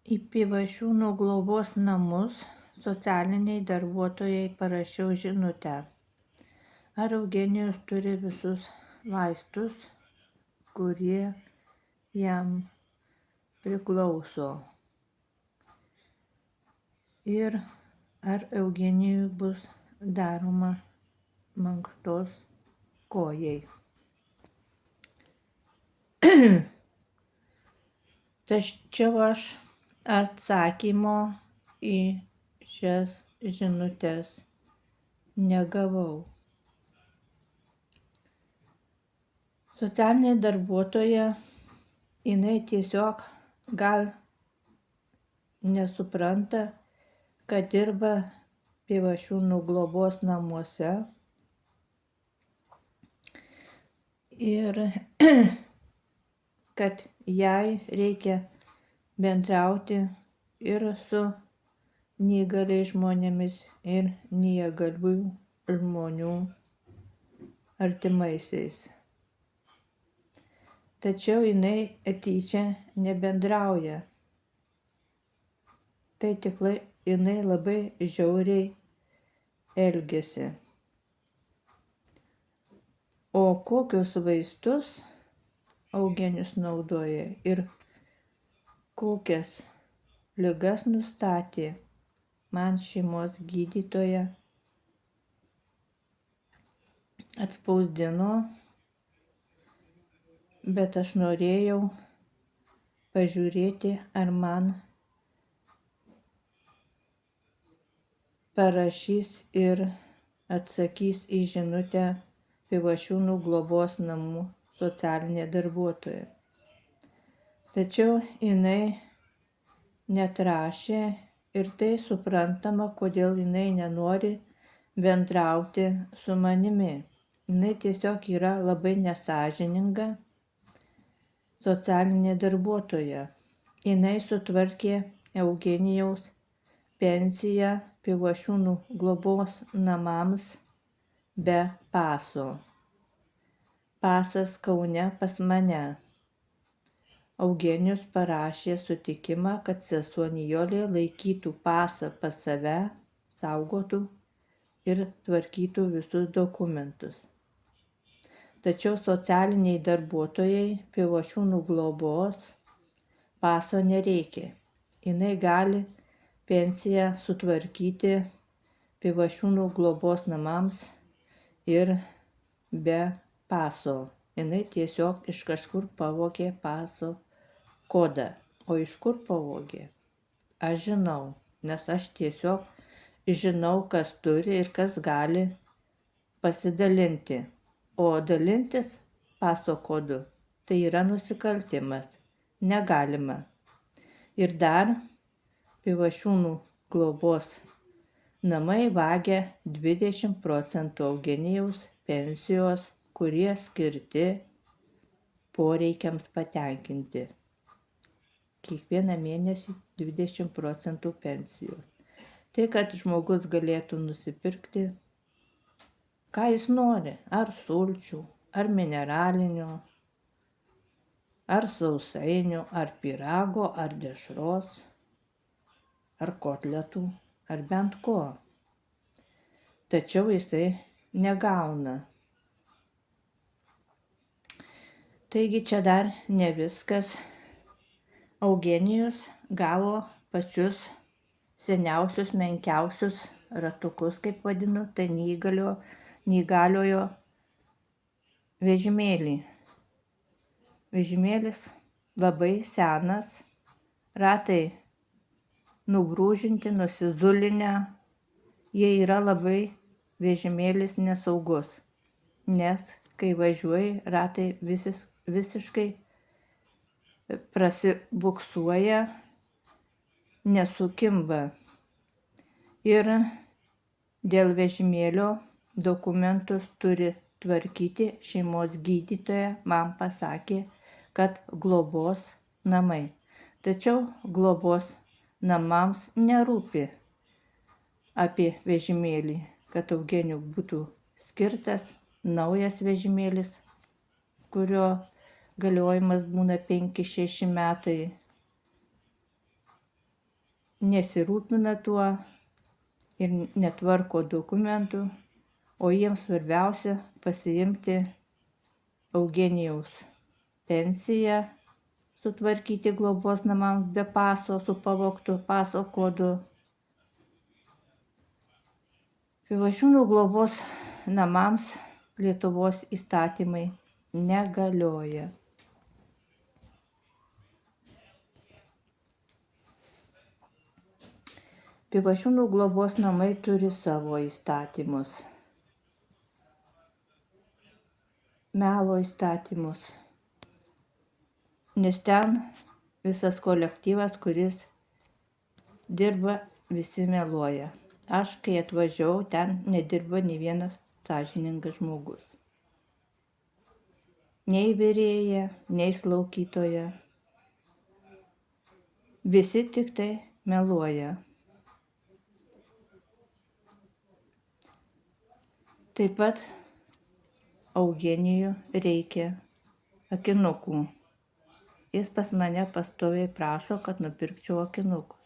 Į Pivašiūnų globos namus socialiniai darbuotojai parašiau žinutę. Ar Eugenijus turi visus vaistus, kurie jam priklauso? Ir ar Eugenijui bus daroma mankštos kojai? Tačiau aš atsakymo į šias žinutes negavau. Socialinė darbuotoja, jinai tiesiog gal nesupranta, kad dirba Pivašiūnų globos namuose ir kad jai reikia bendrauti ir su neįgaliais žmonėmis, ir neįgalių žmonių artimaisiais. Tačiau jinai tyčia nebendrauja. Tai tikrai jinai labai žiauriai elgiasi. O kokius vaistus Eugenijus naudoja ir kokias ligas nustatė, man šeimos gydytoja atspausdino, bet aš norėjau pažiūrėti, ar man parašys ir atsakys į žinutę Pivašiūnų globos namų socialinė darbuotoja. Tačiau jinai neatrašė ir tai suprantama, kodėl jinai nenori bendrauti su manimi. Jinai tiesiog yra labai nesąžininga socialinė darbuotoja. Jinai sutvarkė Eugenijaus pensiją Pivašiūnų globos namams be paso. Pasas Kaune pas mane. Eugenijus parašė sutikimą, kad sesuo Nijolė laikytų pasą pas save, saugotų ir tvarkytų visus dokumentus. Tačiau socialiniai darbuotojai Pivašiūnų globos paso nereikia. Jinai gali pensiją sutvarkyti Pivašiūnų globos namams ir be paso. Jinai tiesiog iš kažkur pavogė paso kodą. O iš kur pavogė? Aš žinau, nes aš tiesiog žinau, kas turi ir kas gali pasidalinti. O dalintis paso kodu tai yra nusikaltimas. Negalima. Ir dar Pivašiūnų globos namai vagia 20% Eugenijaus pensijos, kurie skirti poreikiams patenkinti. Kiekvieną mėnesį 20% pensijos. Tai, kad žmogus galėtų nusipirkti, ką jis nori, ar sulčių, ar mineralinio, ar sausainių, ar pyrago, ar dešros, ar kotletų, ar bent ko. Tačiau jisai negauna. Taigi čia dar ne viskas. Eugenijus gavo pačius seniausius, menkiausius ratukus, kaip vadinu, tai neįgaliojo vežimėlį. Vežimėlis labai senas, ratai nubrūžinti, nusizulinę, jie yra labai vežimėlis nesaugus, nes kai važiuoji, ratai visiškai prasibuksuoja, nesukimba. Ir dėl vežimėlio dokumentus turi tvarkyti šeimos gydytoja, man pasakė, kad globos namai. Tačiau globos namams nerūpi apie vežimėlį, kad Eugenijui būtų skirtas naujas vežimėlis, kurio galiojimas būna 5-6 metai. nesirūpina tuo ir netvarko dokumentų, o jiems svarbiausia pasiimti Eugenijaus pensiją, sutvarkyti globos namams be paso su pavogtu paso kodu. Pivašiūnų globos namams Lietuvos įstatymai negalioja. Pivašiūnų globos namai turi savo įstatymus. Melo įstatymus. Nes ten visas kolektyvas, kuris dirba, visi meluoja. Aš, kai atvažiavau, ten nedirba nei vienas sąžiningas žmogus. Nei virėja, nei slaugytoja. Visi tik tai meluoja. Taip pat Eugenijui reikia akinukų. Jis pas mane pastoviai prašo, kad nupirkčiau akinukus.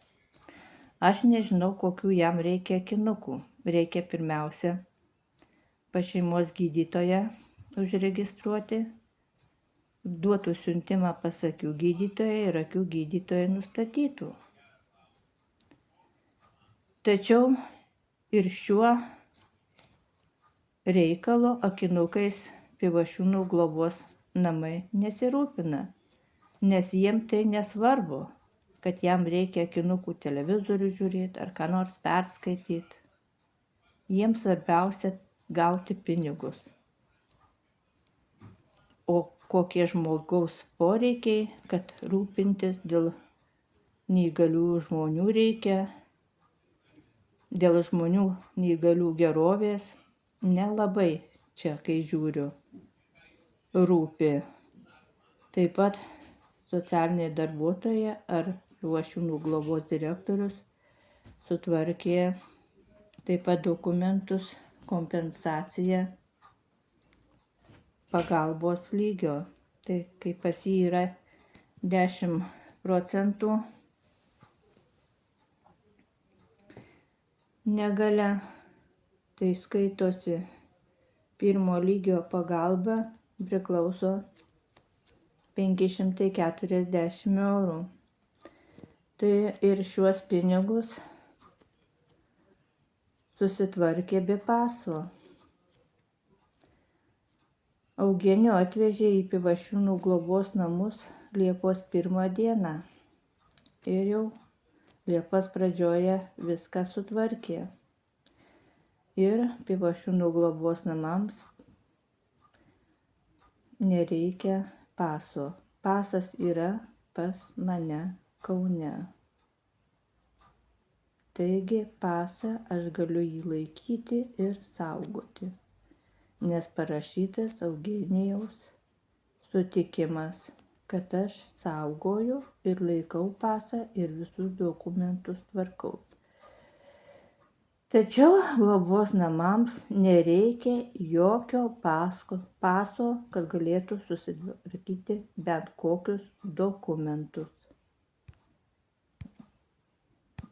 Aš nežinau, kokių jam reikia akinukų. Reikia pirmiausia pas šeimos gydytoją užregistruoti, duotų siuntimą pas akių gydytoją ir akių gydytoją nustatytų. Tačiau ir šiuo reikalo akinukais Pivašiūnų globos namai nesirūpina, nes jiem tai nesvarbu, kad jam reikia akinukų televizorių žiūrėti ar ką nors perskaityti. Jiems svarbiausia gauti pinigus. O kokie žmogaus poreikiai, kad rūpintis dėl neįgalių žmonių reikia, dėl žmonių neįgalių gerovės, nelabai čia, kai žiūriu, rūpi. Taip pat socialinė darbuotoja ar Pivašiūnų globos direktorius sutvarkė taip pat dokumentus, kompensaciją pagalbos lygio. Tai kai pas jį yra 10% negalia, tai skaitosi pirmo lygio pagalba priklauso 540 eurų. Tai ir šiuos pinigus susitvarkė be paso. Eugenijų atvežė į Pivašiūnų globos namus Liepos 1 dieną. Ir jau Liepos pradžioje viską sutvarkė. Ir Pivašiūnų globos namams nereikia paso. Pasas yra pas mane Kaune. Taigi pasą aš galiu jį laikyti ir saugoti, nes parašytas Eugenijaus sutikimas, kad aš saugoju ir laikau pasą ir visus dokumentus tvarkau. Tačiau globos namams nereikia jokio paso, kad galėtų susitvarkyti bent kokius dokumentus.